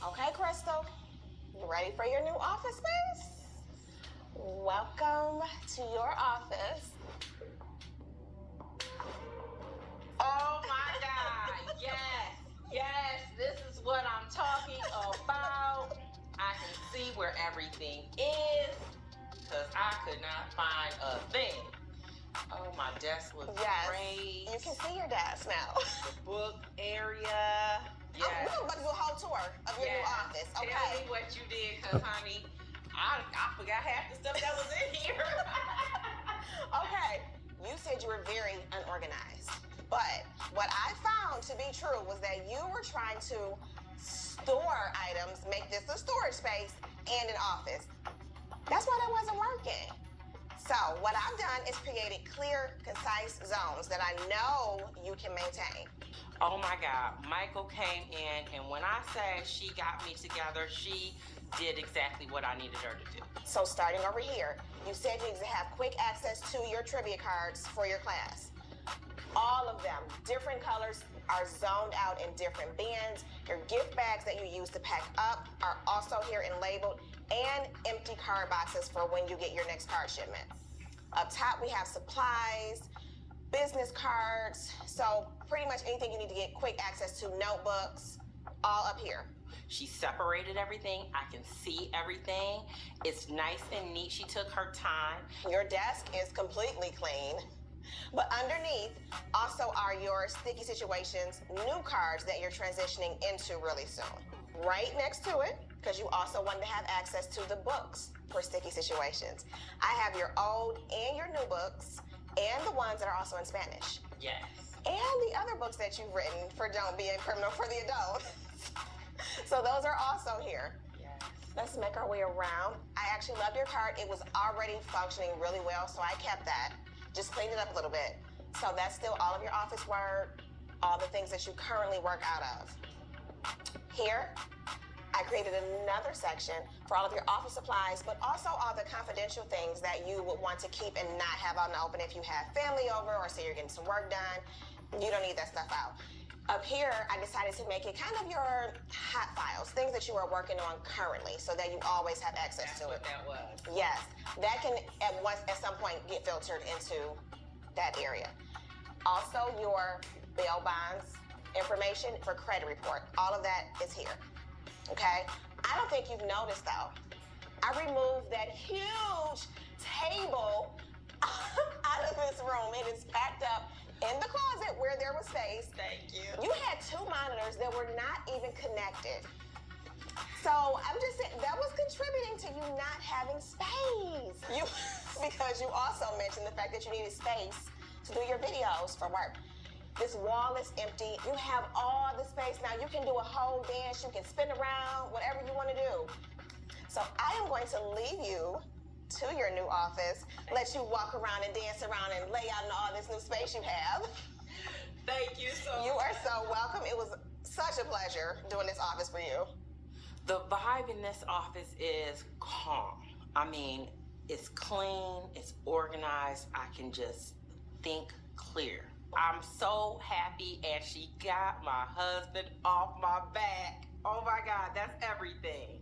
Okay, Crystal, you ready for your new office space? Welcome to your office. Oh my God, yes, this is what I'm talking about. I can see where everything is, because I could not find a thing. Oh, my desk looks great. You can see your desk now. The book area. We're going to do a whole tour of your new office, okay? Tell me what you did, because, honey, I forgot half the stuff that was in here. Okay, you said you were very unorganized. But what I found to be true was that you were trying to store items, make this a storage space and an office. That's why that wasn't working. So what I've done is created clear, concise zones that I know you can maintain. Oh my God, Michael came in, and when I say she got me together, she did exactly what I needed her to do. So starting over here, you said you have quick access to your trivia cards for your class. All of them, different colors, are zoned out in different bins. Your gift bags that you use to pack up are also here and labeled, and empty card boxes for when you get your next card shipment. Up top, we have supplies, business cards, so pretty much anything you need to get quick access to, notebooks, all up here. She separated everything. I can see everything. It's nice and neat. She took her time. Your desk is completely clean. But underneath also are your sticky situations, new cards that you're transitioning into really soon. Right next to it, because you also wanted to have access to the books for sticky situations. I have your old and your new books, and the ones that are also in Spanish. Yes. And the other books that you've written for Don't Be a Criminal for the Adult. So those are also here. Yes. Let's make our way around. I actually loved your card. It was already functioning really well, so I kept that. Just cleaned it up a little bit. So that's still all of your office work, all the things that you currently work out of. Here, I created another section for all of your office supplies, but also all the confidential things that you would want to keep and not have out in the open if you have family over or say you're getting some work done. You don't need that stuff out. Up here, I decided to make it kind of your hot files, things that you are working on currently so that you always have access to it. That's what that was. Yes, that can at some point get filtered into that area. Also, your bail bonds information for credit report, all of that is here, okay? I don't think you've noticed though, I removed that huge table out of this room. It is packed up in the closet where there was space. Thank you. You had 2 monitors that were not even connected. So I'm just saying, that was contributing to you not having space. Because you also mentioned the fact that you needed space to do your videos for work. This wall is empty. You have all the space. Now you can do a whole dance. You can spin around, whatever you want to do. So I am going to leave you to your new office, let you walk around and dance around and lay out in all this new space you have. Thank you so much. You are so welcome. It was such a pleasure doing this office for you. The vibe in this office is calm. I mean, it's clean, it's organized. I can just think clear. I'm so happy, and she got my husband off my back. Oh my God, that's everything.